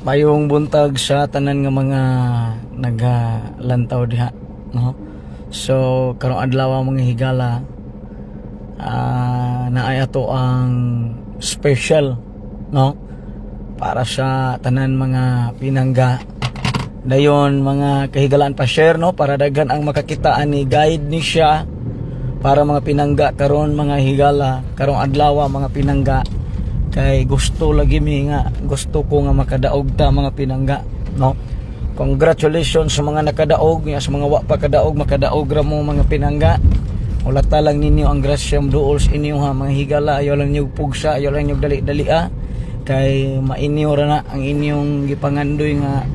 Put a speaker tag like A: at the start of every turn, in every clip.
A: Mayong buntag sa tanan nga mga nagalantaw diha, no? So karong adlaw mga higala, naay ato ang special, no? Para sa tanan mga pinangga. Dayon mga kahigalaan pa share, no? Para daghan ang makakitaan ni guide ni siya para mga pinangga karon mga higala karong adlaw mga pinangga. Kay gusto lagi mi nga, gusto ko nga makadaog ta mga pinangga, no? Congratulations sa mga nakadaog, sa mga wa pa kadaog, makadaog ra mo mga pinangga. Wala ta lang ninyo ang grasyam duol sa inyo ha mga higala. Ayaw lang niyo pugsa, ayaw lang niyo dali-dali kay mainyo ra na ang inyong gipangandoy nga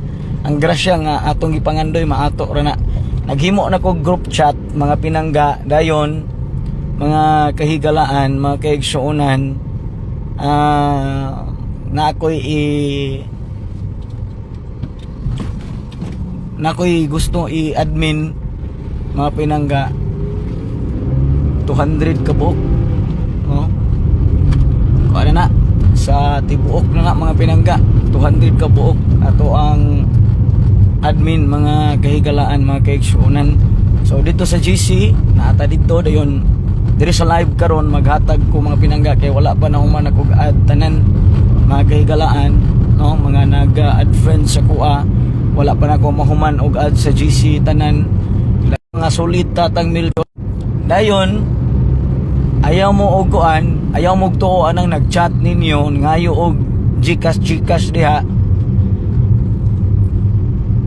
A: ang grasya nga atong gipangandoy maato ra na. Naghimo na ko group chat mga pinangga dayon mga kahigalaan, mga kaigsuonan. Na ako'y gusto i-admin mga pinangga 200 kabuok, no? Kung ano na sa tibuok na nga mga pinangga 200 kabuok ato ang admin mga kahigalaan, mga kaigsuonan. So dito sa GC naata dito dayon diri sa live karon maghatag ko mga pinangga kay wala pa na human ako add tanan mga kahigalaan, no? Mga nag-add friends sa kuha, wala pa na ako mahuman og add sa GC tanan mga sulit tatang milyon. Dayon ayaw mo og kuan, ayaw mo og tuoan ang nag-chat ninyo ngayo og Gcash diha.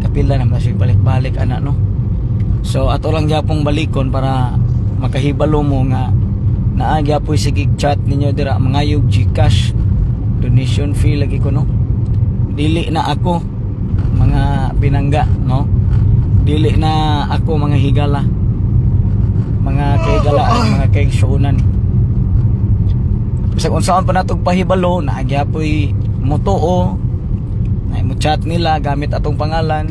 A: Kapila na masig balik-balik ana, no? So ato lang gyapong balikon para makahibalo mo nga naagya po sige chat ninyo dira mangayog Gcash donation fee lagi ko, no? Dili na ako mga pinangga, no? Dili na ako mga higala, mga kahigalaan, mga kaigsuonan. Bisag unsaon pa natog pahibalo naagya po mutuo na mo chat nila gamit atong pangalan.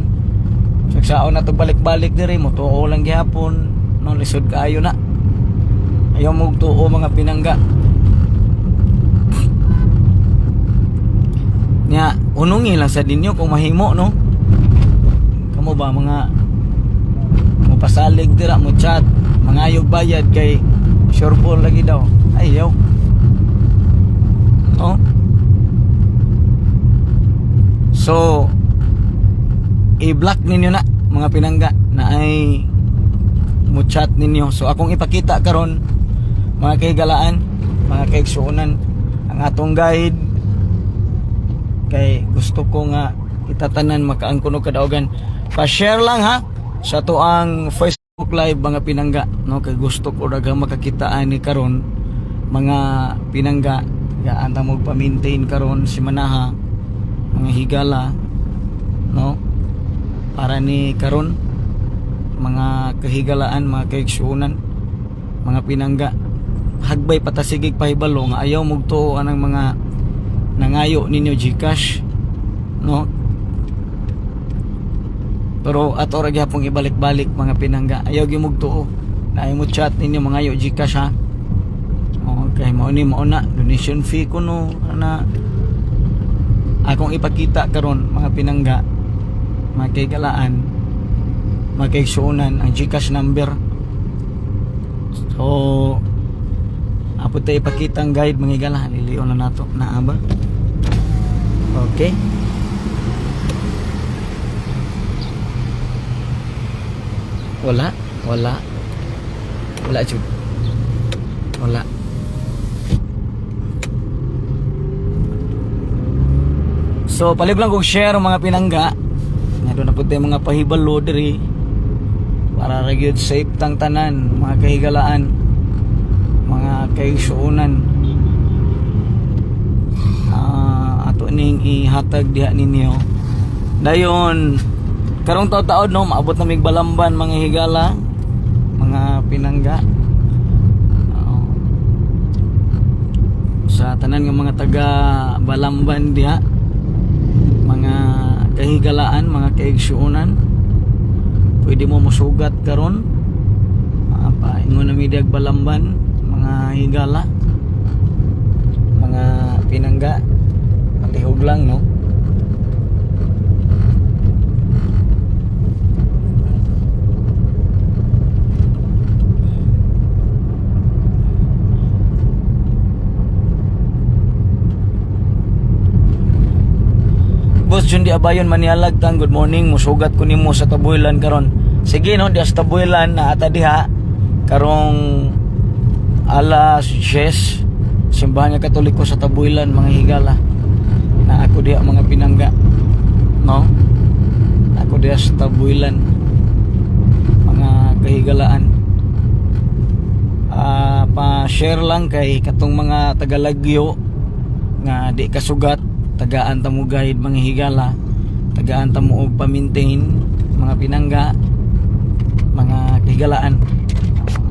A: Sagsaon natog balik-balik diri mutuo lang gyapon, no? Lisod kaayo na. Ayaw mo tuo mga pinangga. Nya unungi lang sa dinyo kung mahimo, no? Kamo ba mga mo pasalig dira mo chat mangayog bayad kay sure po lagi daw. Ayaw, no? So i-block ninyo na mga pinangga na ay mo chat ninyo. So akong ipakita karon mga kahigalaan, mga kaigsuonan ang atong guide kay gusto ko nga itatanan makaangkuno kadaogan. Pa-share lang ha sa to ang Facebook live mga pinangga, no? Kay gusto ko daghang makakitaan ni karon mga pinangga ga anta mo pa-maintain karon si manaha mga higala, no? Para ni karon mga kahigalaan, mga kaigsuonan, mga pinangga hagbay patasigig pahibalo nga ayaw mugtuo anang mga nangayo ninyo Gcash, no? Pero ato ra gyapon ibalik-balik mga pinangga, ayaw gyud mugtuo na ayaw mo chat ninyo mangayo Gcash ha. Okay, mao ni mao na donation fee kuno ana akong ipakita karon mga pinangga, mga kahigalaan, mga kaigsuonan ang Gcash number. So apo tayo ipakita ang guide mga higala, liliyon na nato na aba. Okay, wala jud, wala. So palib lang kong share mga pinangga nga doon na po tayo mga pahibalo diri para ra safe tang tanan mga kahigalaan, mga kaigsuonan. Ato ning ihatag diha ninyo dayon karong taud-taud, no? Maabot na mig Balamban mga higala, mga pinangga. Sa tanan nga mga taga Balamban diha, mga kahigalaan, mga kaigsuonan, pwede mo masugat karon paingon na midyag Balamban mga higala, mga pinangga, malihog lang, no? Boss Jundi Abayon Manialag tang good morning, musugat ko nimo sa Tabuilan karon. Sige no, di sa Tabuilan na ata diha karong alas 10 simbahan nga Katoliko sa Tabuilan mga higala. Na ako diha mga pinangga. No? Ako diha sa Tabuilan mga kahigalaan. Pa-share lang kay katong mga tagalagyo nga di kasugat, tagaan ta mo guide mga higala, tagaan ta mo og pa-maintain mga pinangga, mga kahigalaan,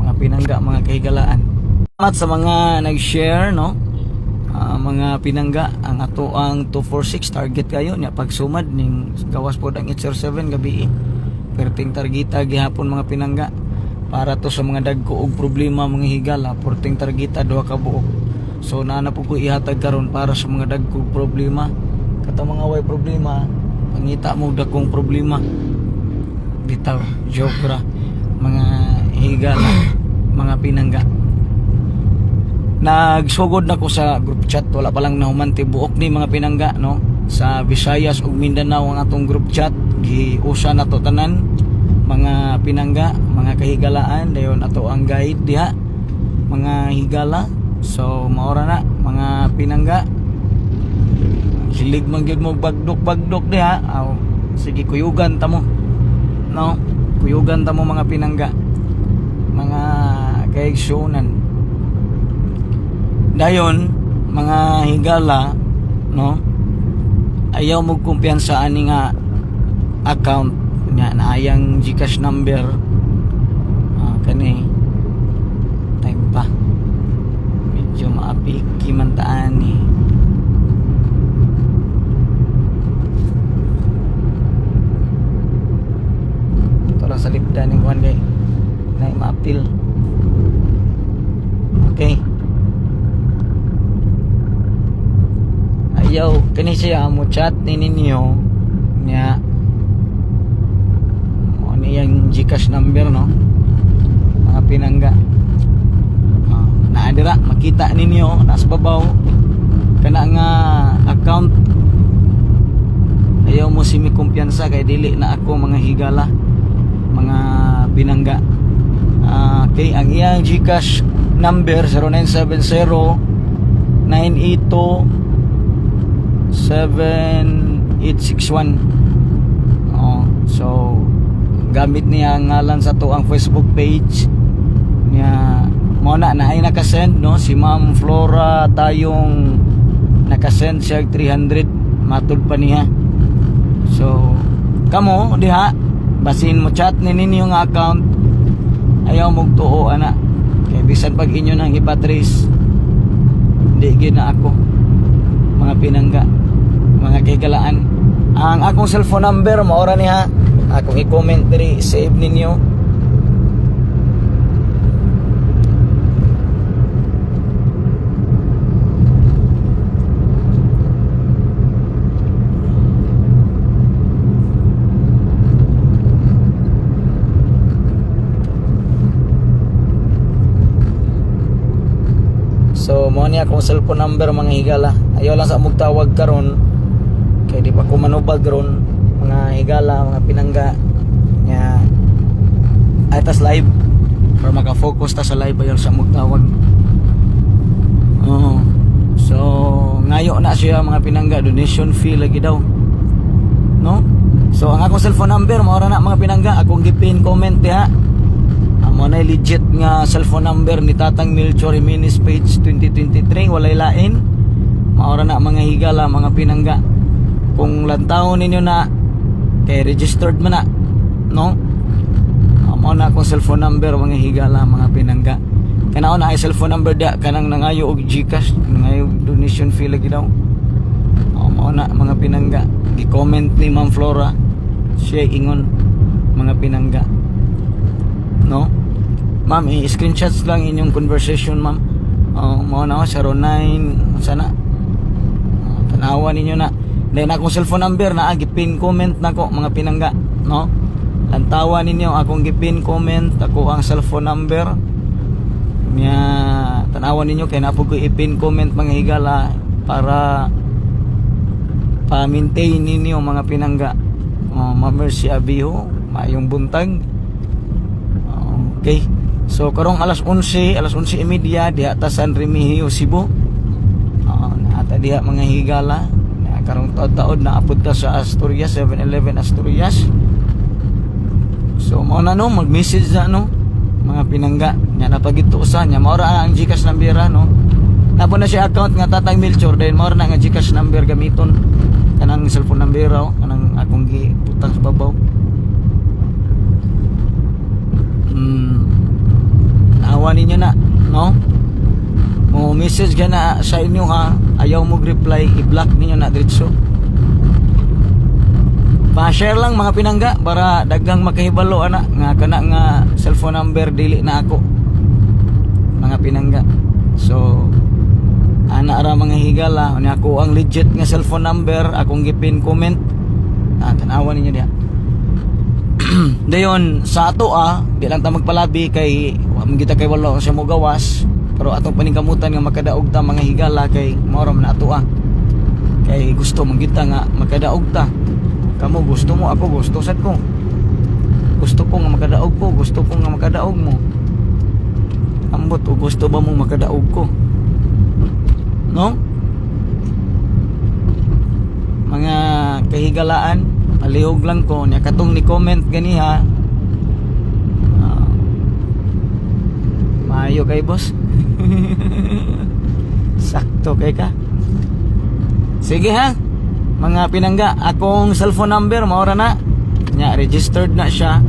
A: mga pinangga, mga kahigalaan. Salamat sa mga nag-share no. Mga pinangga ang ato ang 246 target kayo nya pagsumad ning gawas pod ang HR7 gabi. Perting targeta gihapon mga pinangga para to sa mga dagko og problema mga higala, perting targeta duha ka buok. So na po ko ihatag karon para sa mga dagko problema. Katong mga way problema, pangita mo dagkong problema. Bitaw, joke ra mga higala, mga pinangga. Nagsugod na ko sa group chat, wala pa lang nahumanti buok ni mga pinangga no. Sa Visayas ug Mindanao ang atong group chat, giusa na to tanan mga pinangga, mga kahigalaan, dayon ato ang guide diha mga higala. So maora na mga pinangga, hilig man gyud mo bagdok diha. Sige kuyugan ta mo no, kuyugan ta mo mga pinangga, mga kaigsunan. Dayon mga higala no, ayaw mo kumpiyansa ani nga account nga naayang GCash number. Kani time pa medyo maapik kimantaan ni ito lang sa lipdan ng kuhan kay na maapil. Okay, ayaw kani siya mo chat ni ninyo nya ano yung GCash number no mga pinangga. Naadira makita ninyo nasa babaw kana nga account. Ayaw mo simi kumpiyansa kay dili na ako mga higala, mga pinangga. Okay, ang iyang GCash number 0970 982 7861. So gamit niya ang ngalan sa to ang Facebook page niya mo na ay nakasend no, si Ma'am Flora tayong nakasend siya 300 matud pa niya. So kamo diha basin mo chat ni ninyo nga account, ayaw mong tuo ana kay bisan pag inyo nang ipatrace di gyud na ako mga pinangga, mga kahigalaan. Ang akong cellphone number maora niha, akong i-comment diri, save ninyo. So mo niya akong cellphone number mga higala. Ayaw lang sa mugtawag karon kay di pa ko manubag ron mga higala, mga pinangga nya ay tas live para maka-focus ta sa live. Ayaw sa mugtawag. So ngayo na siya mga pinangga, donation fee lagi daw no. So ang akong cellphone number maora na mga pinangga, akong gipin comment diha. Amo na legit nga cellphone number ni Tatang Melchor Jimenez page 2023, walay lain. Maora na mga higala, mga pinangga. Kung lantawon ninyo na kay registered man na no. Amo na akong cellphone number mga higala, mga pinangga. Kanao na ay cellphone number da kanang nangayo og GCash, nangayo donation fee lagi daw. Amo na mga pinangga. Gi-comment ni Ma'am Flora siya ingon mga pinangga no. Ma'am, i-screenshots lang inyong conversation ma'am. Mao na ako 09 sana. Tanawan ninyo na. Then akong cellphone number na gipin comment nako mga pinangga no. Lantawan ninyo akong gipin comment ako ang cellphone number niya, tanawan ninyo kay napog ko ipin comment mga higala para pa-maintain ninyo mga pinangga. Ma-Mercy Abiho, maayong buntag. Okay. So karong alas 11:30 diha ta San Remigio, Cebu. Naata diha mga higala. Karong taod-taod na apod ta sa Asturias, 7-Eleven Asturias. So mao na no, mag-message na no mga pinangga. Nya napagito usa nya mao ra ang GCash number no. Nabo na siya account nga Tatang Melchor, then mao na nga GCash number gamiton. Kanang cellphone number raw, kanang akong giputang sa babaw. Naawa ninyo na, no? Mo message ka na sa inyo ha, ayaw mo reply, i-block ninyo na diretso. Pa-share lang mga pinangga para daghang makahibalo ana nga kana nga cellphone number dili na ako. Mga pinangga. So ana ra mga higala unya ako ang legit nga cellphone number akong gipin comment. Tanawan ninyo diha. Dayon sa ato di lang ta magpalabi kay wa man kita kay wala sa mo gawas, pero atong paningkamutan nga makadaog ta mga higala kay mao ra man ato kay gusto man kita nga makadaog ta. Kamo gusto mo, ako gusto sad ko. Gusto ko nga makadaog ko, gusto ko nga makadaog mo. Ambot o gusto ba mong makadaog ko? No? Mga kahigalaan, palihog lang ko nya katong ni comment ganiha. Maayo kay boss. Sakto kay ka. Sige ha. Mga pinangga, akong cellphone number maura na. Nya registered na siya.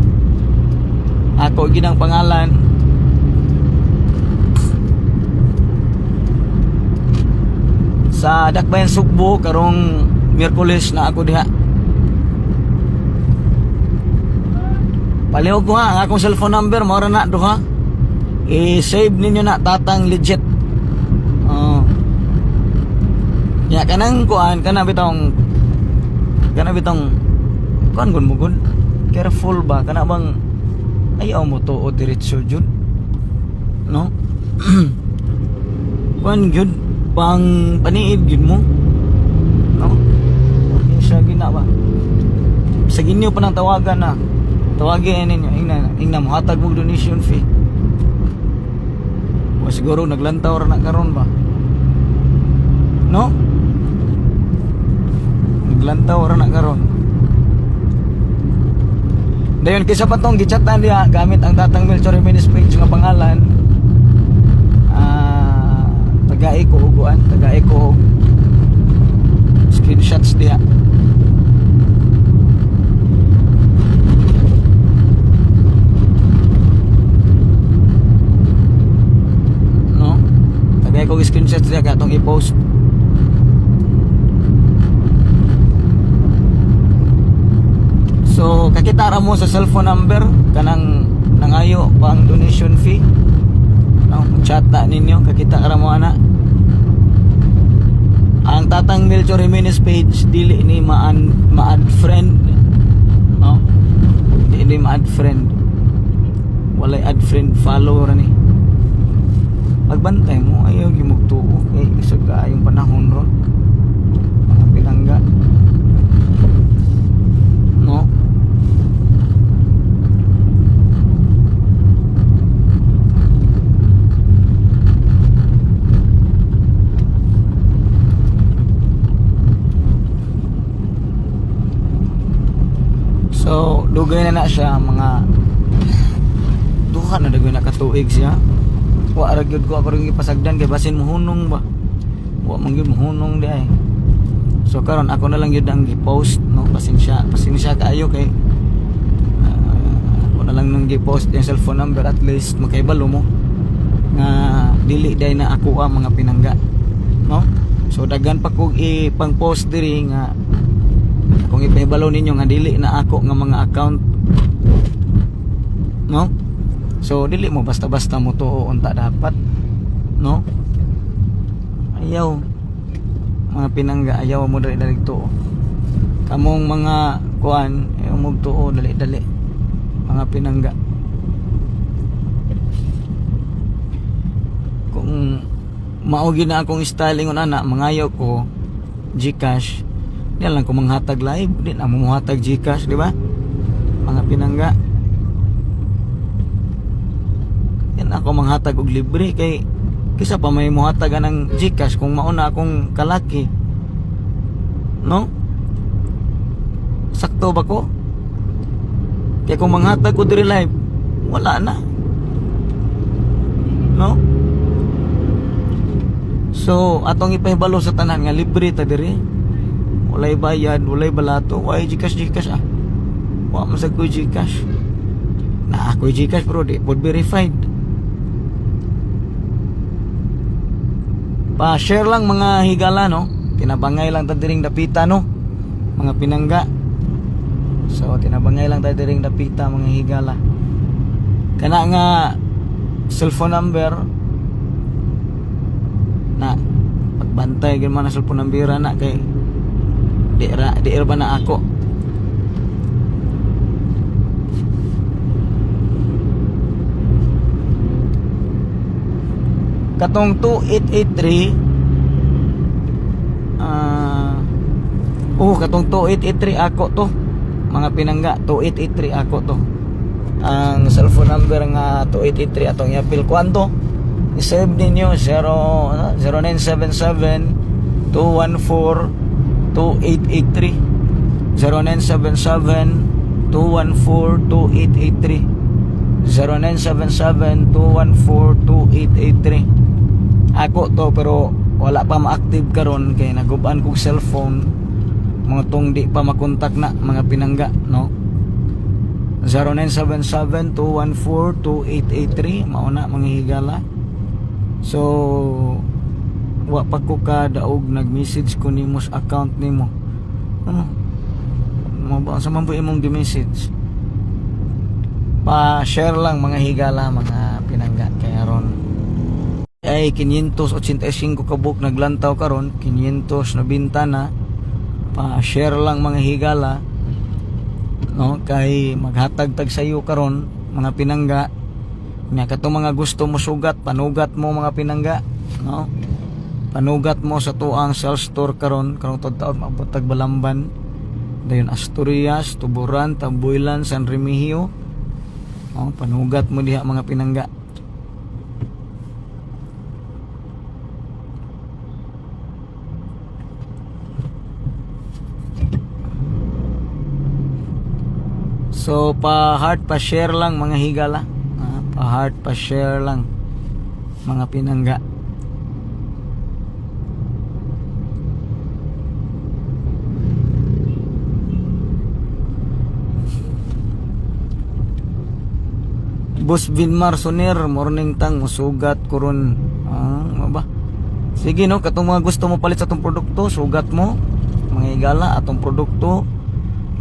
A: Ako ginang pangalan. Sa Dakbayan Sugbo karong Miyerkules na ako diha. Palihog ko ha, ang akong cellphone number maura na duha. I-save ninyo na Tatang legit. Ya kanang kuan kana bitong kuan gun mo gun. Careful ba kana bang ayaw mo to o diretso jud. No? Kuan jud pang paniid gid mo. No? Siya ginawa. Sa ginyo pa nang tawagan na. Tawagin ninyo ingna mo hatag mo donation fee. O siguro naglantaw ra na karon ba? No? Naglantaw ra na karon. Dayon kaysa pa tong gichatan diha gamit ang Tatang Melchor Jimenez page nga pangalan. Tagay ko uguan, tagay ko screenshots diha. No? Tagay ko screenshots diha katong i-post. So kakita ra mo sa cellphone number kanang nangayo pang donation fee. No, chat na ninyo kakita ra mo ana. Ang Tatang Melchor Jimenez page dili ni ma-add friend. No? Dili ma-add friend. Walay add friend, follow ra ni. Pagbantay mo ayaw gimugtuo kay isog kaayong panahon ron. Mga pinangga. No? So, dugay na siya mga duha na dugay na katuig siya. Wa ra gyud ko ako ring ipasagdan kay basin mohunong ba. Wa man gyud mohunong di ay. So karon ako na lang gyud ang gi-post no, pasensya kaayo kay ako na lang nang gi-post yung cellphone number at least makaibalo mo nga dili day na ako mga pinangga. No? So daghan pa kog ipang-post diri nga kung ipahibalo ninyo nga dili na ako nga mga account. No? So dili mo basta-basta mo to unta dapat. No? Ayaw mga pinangga, ayaw mo dali-dali to. Kamong mga kuan ayaw mo to dali-dali mga pinangga. Kung maugi na akong styling on ana mangayo ko GCash Di lang ko manghatag live, di na mo muhatag GCash, di ba? Mga pinangga. Yan ako manghatag og libre kay kisa pa may muhatag ng GCash kung mauna akong kalaki. No? Sakto ba ko? Kaya kung manghatag ko diri live, wala na. No? So, atong ipahibalo sa tanan nga libre ta diri. Walay bayad, walay balato, walay GCash ah. Wa man sad ko GCash. Na ako GCash pero di pod verified. Pa-share lang mga higala, no? Tinabangay lang ta diring dapita, no? Mga pinangga. So, tinabangay lang ta diring dapita mga higala. Kana nga cellphone number na pagbantay gyud man ang cellphone number na kay di ba na ako. Katong 2883 katong 2883 ako to mga pinangga. 2883 ako to ang cellphone number nga 2883 atong i-appeal kwanto i-save ninyo 0977 214 2883 0977 214 2883 0977 214 2883. Ako to pero wala pa ma-active karon kay naguban kog cellphone mga tong di pa makontak na mga pinangga, no? 0977 214 2883 mao na mga higala. So wa pa ko kadaog nag-message ko nimo sa account nimo. Ano? Mo sa man po imong gi-message. Pa-share lang mga higala mga pinangga kay aron ay 585 kabuk naglantaw karon 500 na bintana. Pa-share lang mga higala, no? Kay maghatag tag sayo karon mga pinangga. Nya katong mga gusto mo sugat, panugat mo mga pinangga, no? Panugat mo sa tuang cell store karon karong taon maabot tag Balamban, dayon Asturias, Tuburan, Tambuilan, San Remigio. Oh, panugat mo diha mga pinangga. So pa heart pa share lang mga higala. Pa heart pa share lang mga pinangga. Boss Vinmar Soner, morning tang musugat ko ron. Ba? Sige no, katong mga gusto mo palit sa atong produkto, sugat mo mga higala atong produkto.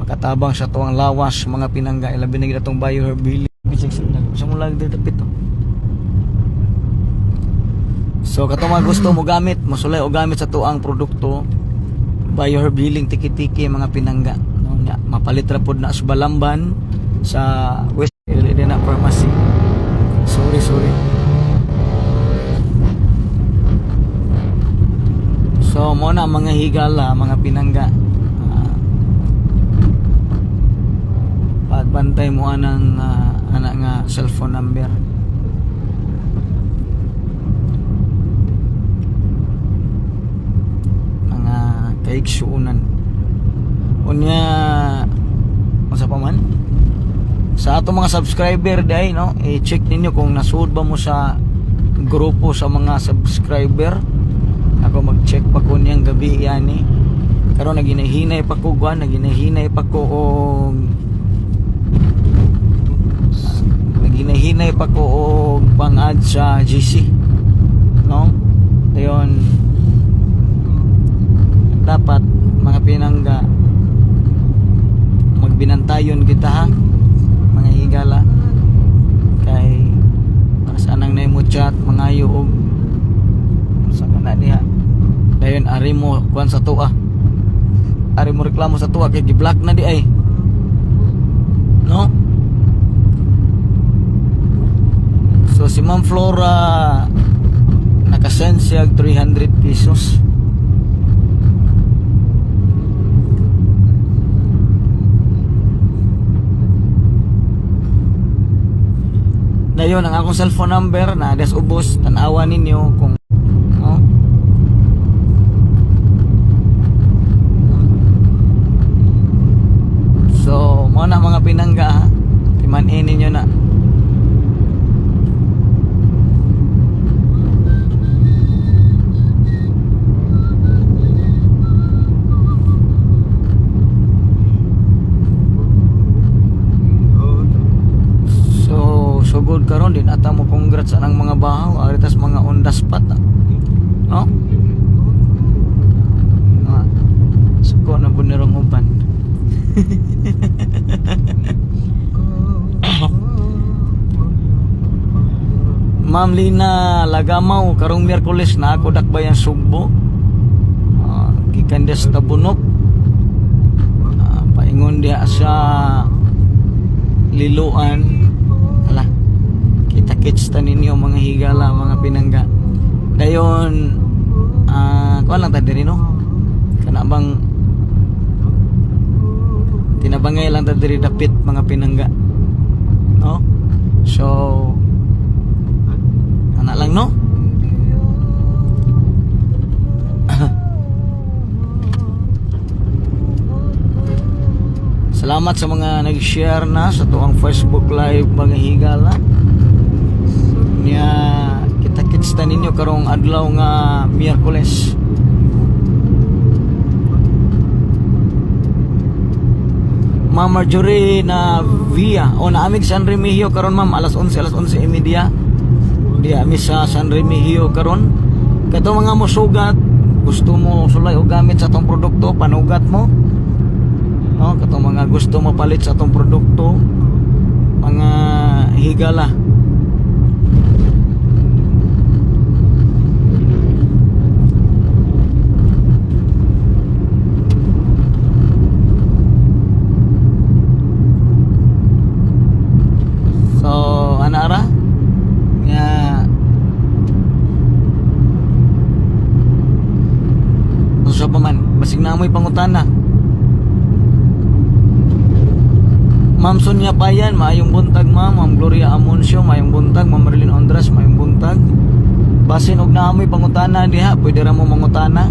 A: Makatabang sa tuwang lawas mga pinangga, ilabi na gid atong bioherbili. Sa mo lang dito pito. So katong mga gusto mo gamit, mosulay o gamit sa tuang produkto, bioherbili tiki-tiki mga pinangga. No, nya mapalit ra pod na sa Balamban sa West na pharmacy. Sorry. So mo na mga higala, mga pinangga. Pagbantay mo anang anak nga cellphone number. Mga kaiksuunan. Unya unsa pa man? Sa ato mga subscriber day, no, i-check ninyo kung nasuod ba mo sa grupo sa mga subscriber. Ako mag-check pa ko niyang gabi yani. Karon naginahinay pa ko naginahinay pa ko og pang-add sa GC, no? Dayon dapat mga pinangga magbinantayon kita ha mga higala kay para sa nang naimo chat mangayo og sa kana diha dayon ari mo kuan sa tuwa ari mo reklamo sa tuwa kay gi-block na di ay, no? So si Ma'am Flora nakasend siya 300 pesos Dayon ang akong cellphone number na des ubos, tan-awa ninyo kung no. So mo na mga pinangga ha, timanin ninyo na. Sugod karon din ata mo congrats anang mga bahaw aritas mga on the spot no suko na bunirong uban. Ma'am Lina Lagamaw karong Miyerkules na ako dakbayan Sugbo gikan des tabunok paingon dia sa liluan. Ala kita-kits ta ninyo mga higala mga pinangga. Dayon kuan lang ta diri no, kana bang tinabangay lang ta diri dapit mga pinangga no. So ana lang no. Salamat sa mga nag-share na sa tuwang Facebook Live mga higala. Nya kita-kits ta ninyo karong adlaw nga Miyerkules. Ma'am Marjorie na via o naamig San Remigio karon ma'am alas 11:30 diya mi sa San Remigio karon. Kato mga mosugat gusto mo sulay o gamit sa atong produkto panugat mo no, katong mga gusto mapalit sa atong produkto mga higala. So anara nga usa pa man basig na amoy pangutana. Ma'am Sonia Payan, maayong buntag ma'am. Ma'am Gloria Amoncio, maayong buntag. Ma'am Marilyn Ondras, maayong buntag. Basin og naamoy pangutana diha, pwede ra mo mangutana.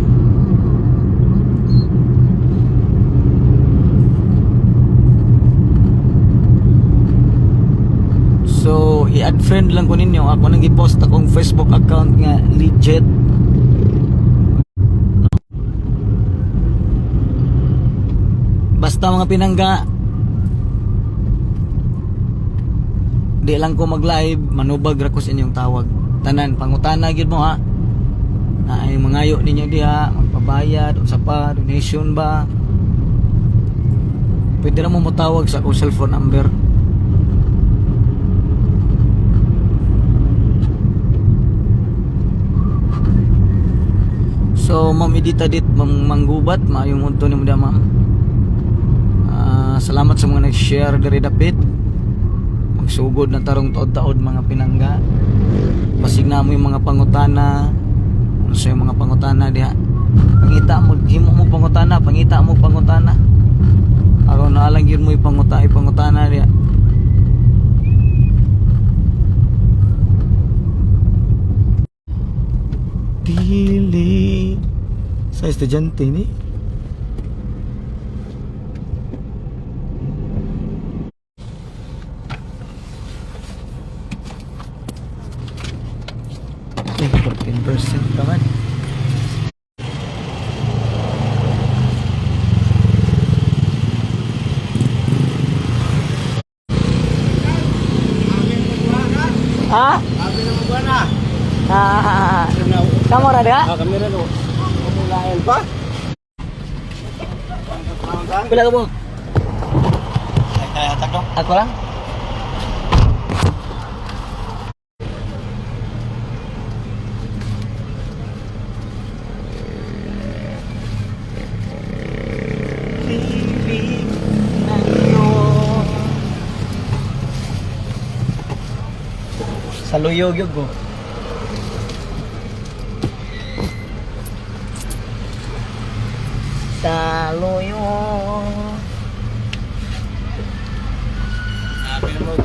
A: So, i-add friend lang ko ninyo. Ako nang i-post akong Facebook account nga legit. Basta mga pinangga, di lang ko mag-live, manubag ra ko sa inyong tawag. Tanan, pangutana gid mo ha. Na ay mangayo ninyo diha, magpabayad, unsa pa, donation ba? Pwede ra mo motawag sa akong cellphone number. So, Ma'am Edita Dit, Manggubat, maayong unto ni mo da ma'am. Salamat sa mga nag-share diri dapit. Sugod na tarong taod-taod mga pinangga. Basig na mo yung mga pangutana. Ano sa yung mga pangutana diha. Pangita mo, himo mo pangutana, pangita mo pangutana. Aron na lang yun mo pangutana diha. Dili sa estudyante ni. Okay, 14% naman. Ha?
B: Sabi naman ba na?
A: Kamu na diha?
B: Kami na no. Kumulain pa?
A: Pila ka mo?
B: Kaya takdo.
A: Ako lang? Saluyog yun ko. Saluyog.
B: Sabi naman.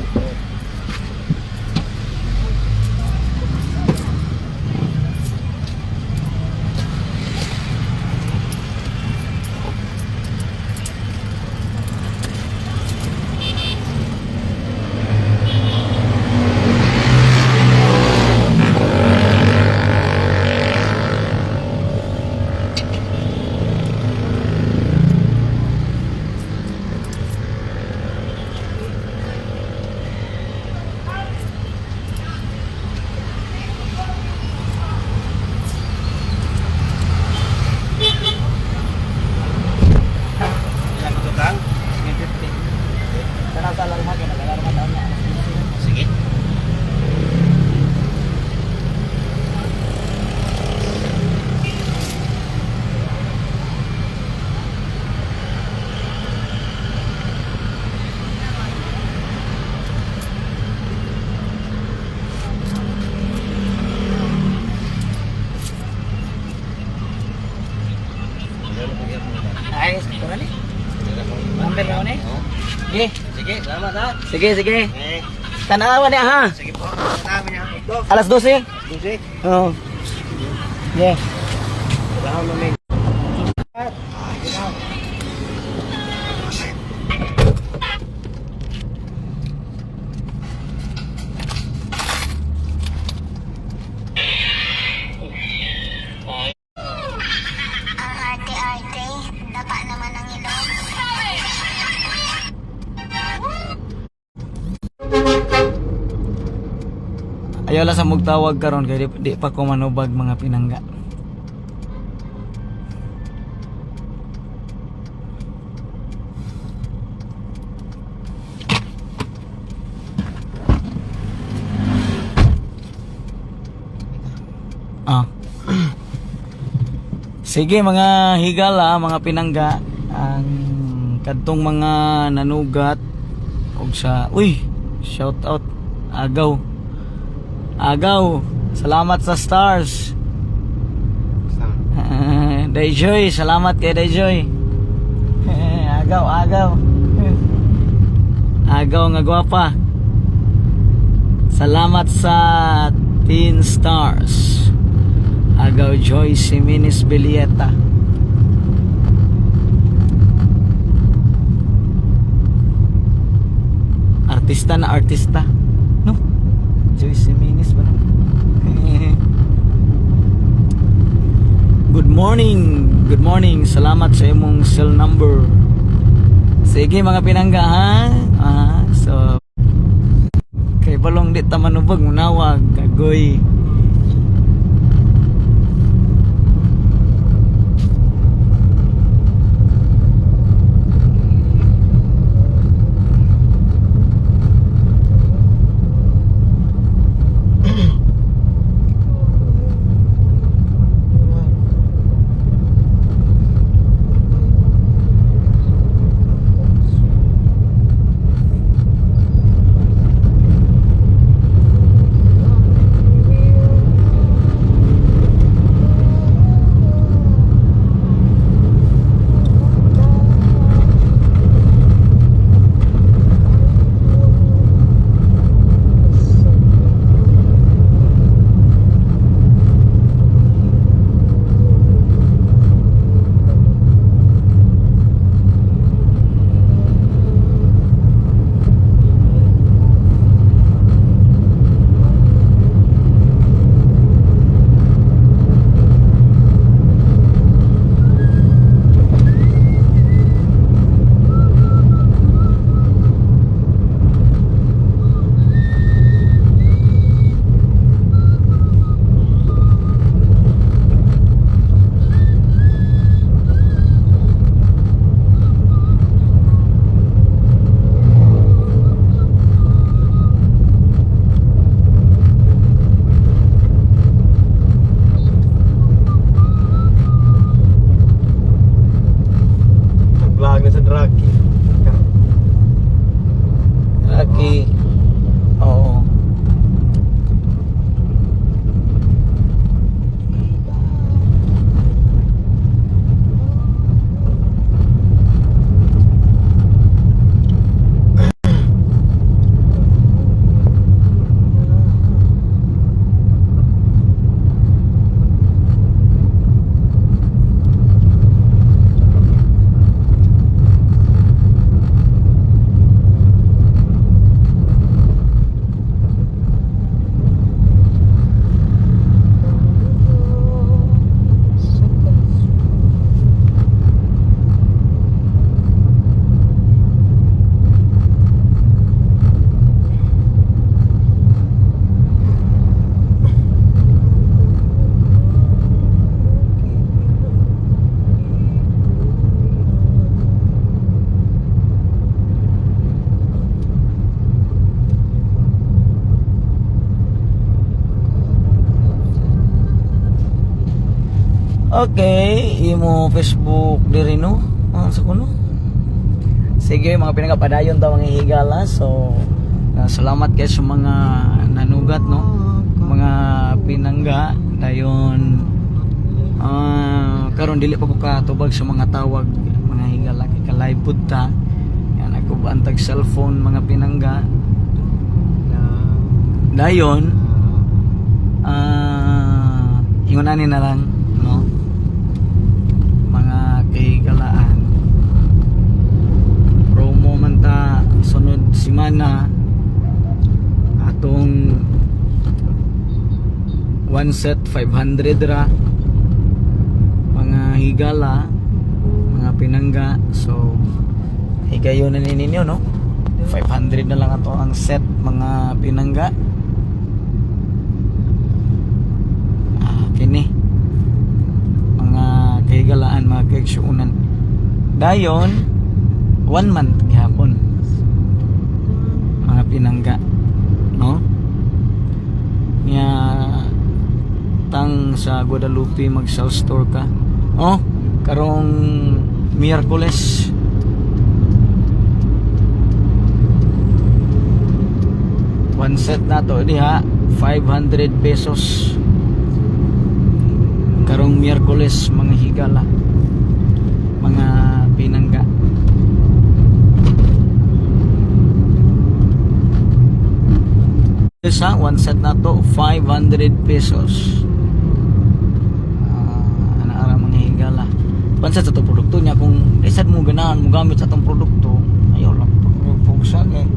A: guys. Tara ni. Number mo ni. Sige.
B: Sige, salamat ha.
A: Sige, sige.
B: Eh,
A: Tanawa niya ha.
B: sige po. Salamat niya. Ito.
A: Alas 12.
B: Sige.
A: Oo. Yeah.
B: Salamat namin.
C: Ang arte-arte, dapa naman ang ilong.
A: Ayaw lang sa mugtawag karon kay di pa ko manubag mga pinangga. Ah. Sige mga higala, mga pinangga, ang kadtong mga nanugat og sa shout out agaw. Agaw, salamat sa stars. Dayjoy, salamat kay Dayjoy. Agaw. Agaw nga gwapa. Salamat sa 10 stars. Agaw Joyce Jimenez Bilieta. Artista na artista. No? Joyce Jimenez ba? Good morning. Good morning. Salamat sa imong cell number. Sige mga pinangga ha. So kay balong di ta manubag munawag kagoy. Okay, imo Facebook diri no. Sa kuno. Sige mga pinagapadayon ta mga higala. So salamat kayo sa mga nanugat no. Mga pinangga dayon karon dili pa ko katubag sa mga tawag mga live punta. Yan ako bantag cellphone mga pinangga. Dayon ingunanin na lang, no, mga kahigalaan. Promo man ta sunod simana atong one set 500 ra mga higala, mga pinangga. So higayon na ninyo, no, 500 na lang ato ang set mga pinangga. Kini mga kahigalaan, mga kaigsuunan. Dayon 1 month gihapon mga pinangga, no, nya tang sa Guadalupe mag South Store ka, oh, karong Miyerkules one set na to diha 500 pesos karong Miyerkules mga higala, mga pinangga. Sa one set na to 500 pesos. Ana-ara mga higala. Pansa sa to produkto niya, kung isad mo ganahan mo gamit sa tong produkto, ayaw lang pagsa kay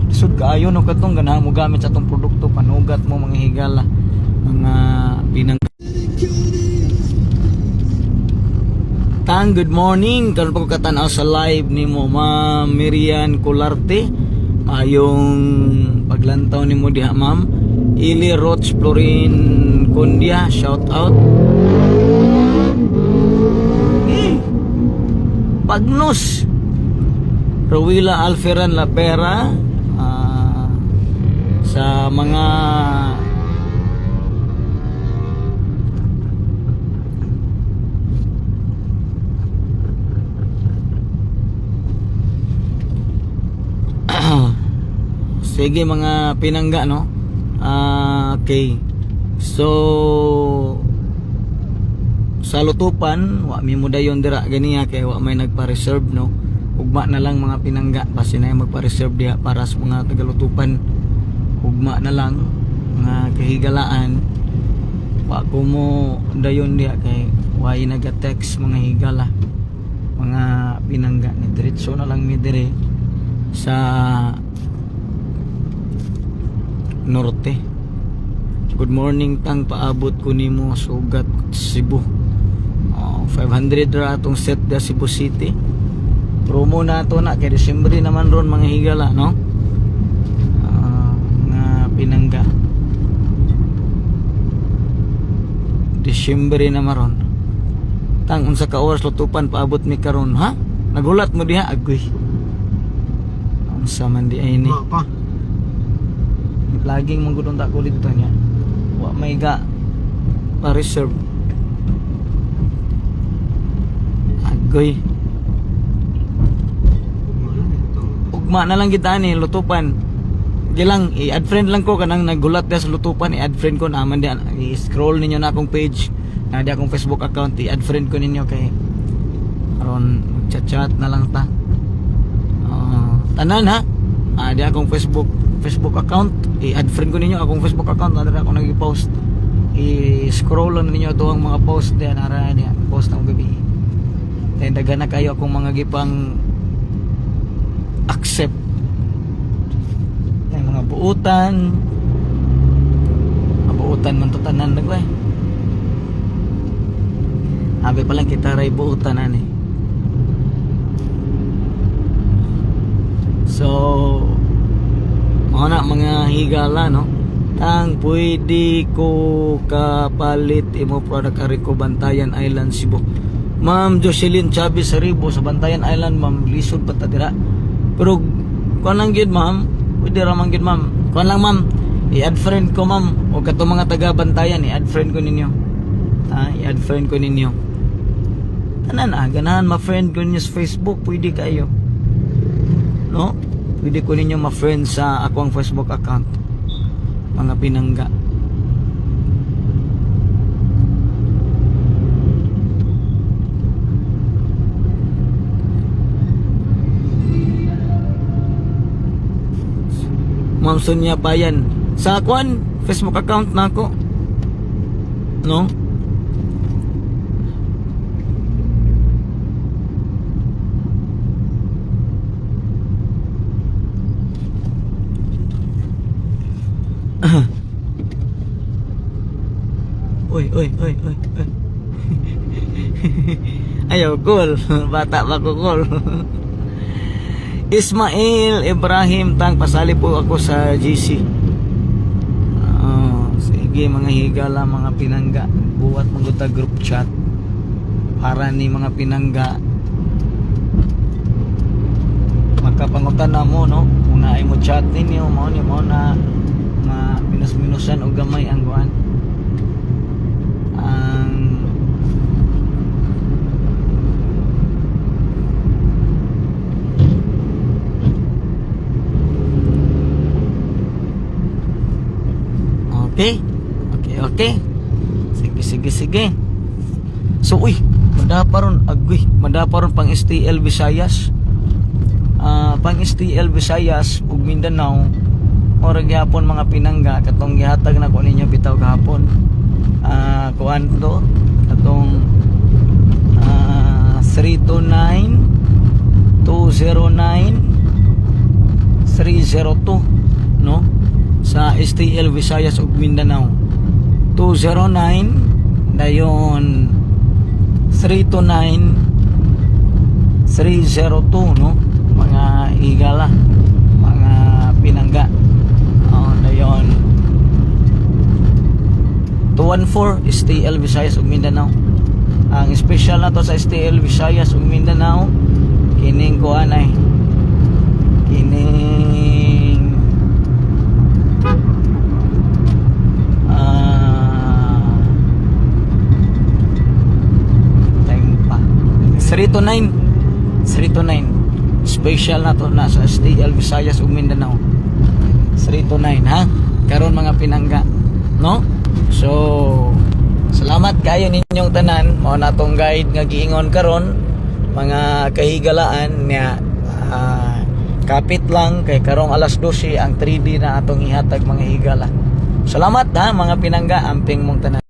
A: sud kaayo no katong ganahan mo gamit sa tong produkto, panugat mo mga higala, mga pinangga. Tang, good morning. Karon pa ko katanaw sa live ni mo, Ma'am Miriam Colarte. Ayong paglantaw ni mo diha, Ma'am. Ili Roach Florin Condia, shout out. Pagnos Rowila Alferan Lapera, sa mga sige mga pinangga, no. Okay, so sa lutupan wa mi mo dayon dira ganiya kay wa may nagpa-reserve, no. Ugma na lang mga pinangga, basi na magpa-reserve diha para sa mga tagalutupan. Ugma na lang mga kahigalaan, wa ko mo dayon diha kay way naga-text mga higala, mga pinangga. Ni diretso na lang mi dire sa norte. Good morning tang, paabot ko nimo sugat Cebu. 500 ra atong set da Cebu City. Promo na to na kay Disyembre naman ron mga higala, no. Nga pinangga Disyembre naman ron. Tang unsa ka oras lutupan paabot mi karon, ha? Nagulat mo diha agoy. Unsa man di ay ni. Laging manggudon ta ko dito niya. Wa may ga pa-reserve. Agoy. Ugma na lang kita ni lutupan. Gilang i-add friend lang ko kanang nagulat dia sa lutupan, i-add friend ko naman diyan. I-scroll ninyo na akong page, na di akong Facebook account, i-add friend ko ninyo kay aron chat-chat na lang ta. Tanan ha. Di akong Facebook account, i-add friend ko ninyo akong Facebook account, na ako nag-post. I-scroll lang ninyo ito ang mga post diyan, nara niya post ng gabi. Then dagan na kayo akong mga gipang accept. Yung mga buutan man to tanan naglay. Abi pa lang kita ray buutan ani. So mga higala, no. Tang pwede ko kapalit imo product ari ko Bantayan Island, Cebu. Ma'am Jocelyn Chavez Saribo sa Bantayan Island, ma'am, lisod pa ta dira. Pero kuan lang gid, ma'am, pwede ra man gid, ma'am. Kuan lang, ma'am, i-add friend ko, ma'am, o kato mga taga Bantayan, i-add friend ko ninyo. I-add friend ko ninyo. Tanan ganahan ma-friend ko ninyo sa Facebook, pwede kayo, no. Pwede ko ninyo ma-friend sa akong Facebook account, mga pinangga. Ma'am Sonia Bayan. Sa kwan, Facebook account na ako. No? Uy. Ayaw, cool. Bata pa ko, cool. Ismail Ibrahim Tang, pasali po ako sa GC. Sige mga higala, mga pinangga, buwat maguta group chat para ni mga pinangga magkapangutan na mo, no? Kung naay mo chat ninyo, mo na minus-minusan o gamay ang guan. Okay. Sige. So, madaparon pang STL Visayas. Pang STL Visayas ug Mindanao, ora gyapon mga pinangga katong gihatag na ko ninyo bitaw gahapon. Kuan to katong 329 209 302, no? Sa STL Visayas ug Mindanao 209 dayon 329 302, no? Mga higala, mga pinangga. Dayon 214 STL Visayas ug Mindanao. Ang special na to sa STL Visayas ug Mindanao kining kuan ay kining time pa 329 special na to na sa STL Visayas ug Mindanao 329, ha? Karon mga pinangga, no? So salamat kayo ninyong tanan. Mao na tong guide nga giingon karon, mga kahigalaan niya. Kapit lang kay karong alas 12 ang 3D na atong ihatag mga higala. Salamat, ha mga pinangga, amping mong tanan.